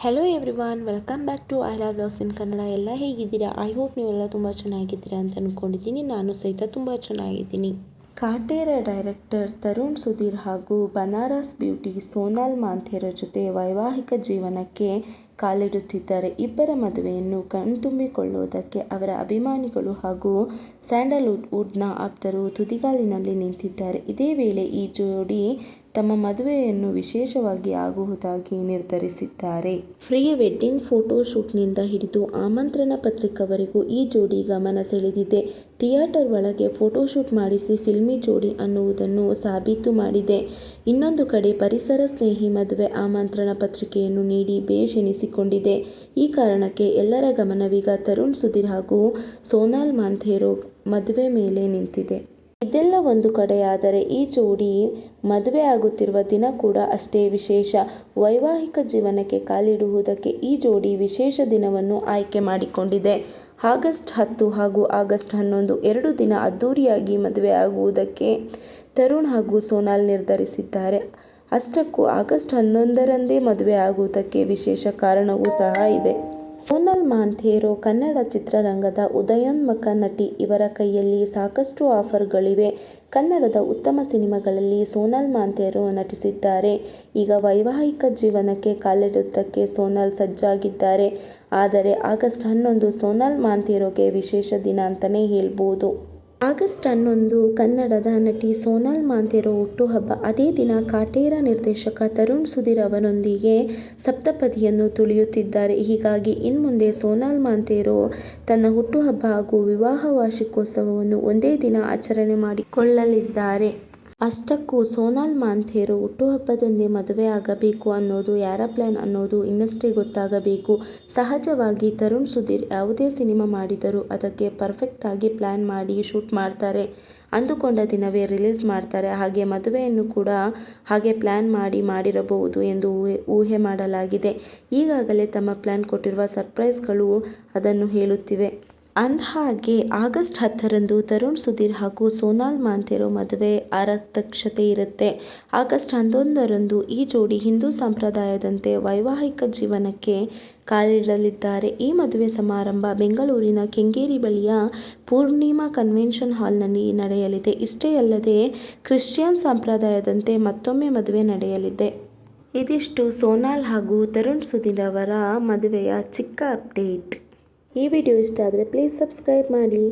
Hello everyone, welcome back to I love vlogs in Kannada. ಎಲ್ಲ ಹೇಗಿದ್ದೀರಾ? I hope ನೀವೆಲ್ಲ ತುಂಬ ಚೆನ್ನಾಗಿದ್ದೀರಾ ಅಂತ ಅಂದ್ಕೊಂಡಿದ್ದೀನಿ. ನಾನು ಸಹಿತ ತುಂಬ ಚೆನ್ನಾಗಿದ್ದೀನಿ. ಕಾಟೇರ ಡೈರೆಕ್ಟರ್ ತರುಣ್ ಸುಧೀರ್ ಹಾಗೂ ಬನಾರಸ್ ಬ್ಯೂಟಿ ಸೋನಾಲ್ ಮಾಂಥೇರ ಜೊತೆ ವೈವಾಹಿಕ ಜೀವನಕ್ಕೆ ಕಾಲಿಡುತ್ತಿದ್ದಾರೆ. ಇಬ್ಬರ ಮದುವೆಯನ್ನು ಕಣ್ತುಂಬಿಕೊಳ್ಳುವುದಕ್ಕೆ ಅವರ ಅಭಿಮಾನಿಗಳು ಹಾಗೂ ಸ್ಯಾಂಡಲ್ವುಡ್ನ ಆಪ್ತರು ತುದಿಗಾಲಿನಲ್ಲಿ ನಿಂತಿದ್ದಾರೆ. ಇದೇ ವೇಳೆ ಈ ಜೋಡಿ ತಮ್ಮ ಮದುವೆಯನ್ನು ವಿಶೇಷವಾಗಿ ಆಗುವುದಾಗಿ ನಿರ್ಧರಿಸಿದ್ದಾರೆ. ಪ್ರೀ ವೆಡ್ಡಿಂಗ್ ಫೋಟೋ ಶೂಟ್ನಿಂದ ಹಿಡಿದು ಆಮಂತ್ರಣ ಪತ್ರಿಕೆವರೆಗೂ ಈ ಜೋಡಿ ಗಮನ ಸೆಳೆದಿದೆ. ಥಿಯೇಟರ್ ಒಳಗೆ ಫೋಟೋಶೂಟ್ ಮಾಡಿಸಿ ಫಿಲ್ಮಿ ಜೋಡಿ ಅನ್ನುವುದನ್ನು ಸಾಬೀತು ಮಾಡಿದೆ. ಇನ್ನೊಂದು ಕಡೆ ಪರಿಸರ ಸ್ನೇಹಿ ಮದುವೆ ಆಮಂತ್ರಣ ಪತ್ರಿಕೆಯನ್ನು ನೀಡಿ ಬೇಷ್ ಎನಿಸಿಕೊಂಡಿದೆ. ಈ ಕಾರಣಕ್ಕೆ ಎಲ್ಲರ ಗಮನವೀಗ ತರುಣ್ ಸುಧೀರ್ ಹಾಗೂ ಸೋನಾಲ್ ಮಾಂಥೇರ ಮದುವೆ ಮೇಲೆ ನಿಂತಿದೆ. ಇದೆಲ್ಲ ಒಂದು ಕಡೆಯಾದರೆ ಈ ಜೋಡಿ ಮದುವೆ ಆಗುತ್ತಿರುವ ದಿನ ಕೂಡ ಅಷ್ಟೇ ವಿಶೇಷ. ವೈವಾಹಿಕ ಜೀವನಕ್ಕೆ ಕಾಲಿಡುವುದಕ್ಕೆ ಈ ಜೋಡಿ ವಿಶೇಷ ದಿನವನ್ನು ಆಯ್ಕೆ ಮಾಡಿಕೊಂಡಿದೆ. ಆಗಸ್ಟ್ 10 ಹಾಗೂ ಆಗಸ್ಟ್ 11 2 ದಿನ ಅದ್ದೂರಿಯಾಗಿ ಮದುವೆ ಆಗುವುದಕ್ಕೆ ತರುಣ್ ಹಾಗೂ ಸೋನಾಲ್ ನಿರ್ಧರಿಸಿದ್ದಾರೆ. ಅಷ್ಟಕ್ಕೂ ಆಗಸ್ಟ್ 11ರಂದೇ ಮದುವೆ ಆಗುವುದಕ್ಕೆ ವಿಶೇಷ ಕಾರಣವೂ ಸಹ ಇದೆ. ಸೋನಾಲ್ ಮಾಂಥೇರ ಕನ್ನಡ ಚಿತ್ರರಂಗದ ಉದಯೋನ್ಮುಖ ನಟಿ. ಇವರ ಕೈಯಲ್ಲಿ ಸಾಕಷ್ಟು ಆಫರ್ಗಳಿವೆ. ಕನ್ನಡದ ಉತ್ತಮ ಸಿನಿಮಾಗಳಲ್ಲಿ ಸೋನಾಲ್ ಮಾಂಥೇರ ನಟಿಸಿದ್ದಾರೆ. ಈಗ ವೈವಾಹಿಕ ಜೀವನಕ್ಕೆ ಕಾಲಿಡುವುದಕ್ಕೆ ಸೋನಾಲ್ ಸಜ್ಜಾಗಿದ್ದಾರೆ. ಆದರೆ ಆಗಸ್ಟ್ 11 ಸೋನಾಲ್ ಮಾಂಥೇರಗೆ ವಿಶೇಷ ದಿನ ಅಂತಲೇ ಹೇಳ್ಬೋದು. ಆಗಸ್ಟ್ 11 ಕನ್ನಡದ ನಟಿ ಸೋನಾಲ್ ಮಾಂಥೇರ ಹುಟ್ಟುಹಬ್ಬ. ಅದೇ ದಿನ ಕಾಟೇರ ನಿರ್ದೇಶಕ ತರುಣ್ ಸುಧೀರ್ ಅವರೊಂದಿಗೆ ಸಪ್ತಪದಿಯನ್ನು ತುಳಿಯುತ್ತಿದ್ದಾರೆ. ಹೀಗಾಗಿ ಇನ್ಮುಂದೆ ಸೋನಾಲ್ ಮಾಂಥೇರ ತನ್ನ ಹುಟ್ಟುಹಬ್ಬ ಹಾಗೂ ವಿವಾಹ ವಾರ್ಷಿಕೋತ್ಸವವನ್ನು ಒಂದೇ ದಿನ ಆಚರಣೆ ಮಾಡಿಕೊಳ್ಳಲಿದ್ದಾರೆ. ಅಷ್ಟಕ್ಕೂ ಸೋನಾಲ್ ಮಾಂಥೇರ ಹುಟ್ಟುಹಬ್ಬದಂದೇ ಮದುವೆ ಆಗಬೇಕು ಅನ್ನೋದು ಯಾರ ಪ್ಲ್ಯಾನ್ ಅನ್ನೋದು ಇನ್ನಷ್ಟೇ ಗೊತ್ತಾಗಬೇಕು. ಸಹಜವಾಗಿ ತರುಣ್ ಸುಧೀರ್ ಯಾವುದೇ ಸಿನಿಮಾ ಮಾಡಿದರೂ ಅದಕ್ಕೆ ಪರ್ಫೆಕ್ಟ್ ಆಗಿ ಪ್ಲ್ಯಾನ್ ಮಾಡಿ ಶೂಟ್ ಮಾಡ್ತಾರೆ. ಅಂದುಕೊಂಡ ದಿನವೇ ರಿಲೀಸ್ ಮಾಡ್ತಾರೆ. ಹಾಗೆ ಮದುವೆಯನ್ನು ಕೂಡ ಹಾಗೆ ಪ್ಲ್ಯಾನ್ ಮಾಡಿರಬಹುದು ಎಂದು ಊಹೆ ಮಾಡಲಾಗಿದೆ. ಈಗಾಗಲೇ ತಮ್ಮ ಪ್ಲ್ಯಾನ್ ಕೊಟ್ಟಿರುವ ಸರ್ಪ್ರೈಸ್ಗಳು ಅದನ್ನು ಹೇಳುತ್ತಿವೆ. ಅಂದಹಾಗೆ ಆಗಸ್ಟ್ 10ರಂದು ತರುಣ್ ಸುಧೀರ್ ಹಾಗೂ ಸೋನಾಲ್ ಮಾಂಥೇರ ಮದುವೆ ಆರತಕ್ಷತೆ ಇರುತ್ತೆ. ಆಗಸ್ಟ್ 11ರಂದು ಈ ಜೋಡಿ ಹಿಂದೂ ಸಂಪ್ರದಾಯದಂತೆ ವೈವಾಹಿಕ ಜೀವನಕ್ಕೆ ಕಾಲಿಡಲಿದ್ದಾರೆ. ಈ ಮದುವೆ ಸಮಾರಂಭ ಬೆಂಗಳೂರಿನ ಕೆಂಗೇರಿ ಬಳಿಯ ಪೂರ್ಣಿಮಾ ಕನ್ವೆನ್ಷನ್ ಹಾಲ್ನಲ್ಲಿ ನಡೆಯಲಿದೆ. ಇಷ್ಟೇ ಅಲ್ಲದೆ ಕ್ರಿಶ್ಚಿಯನ್ ಸಂಪ್ರದಾಯದಂತೆ ಮತ್ತೊಮ್ಮೆ ಮದುವೆ ನಡೆಯಲಿದೆ. ಇದಿಷ್ಟು ಸೋನಾಲ್ ಹಾಗೂ ತರುಣ್ ಸುಧೀರ್ ಅವರ ಮದುವೆಯ ಚಿಕ್ಕ ಅಪ್ಡೇಟ್. ಈ ವಿಡಿಯೋ ಇಷ್ಟ ಆದರೆ ಪ್ಲೀಸ್ ಸಬ್ಸ್ಕ್ರೈಬ್ ಮಾಡಿ.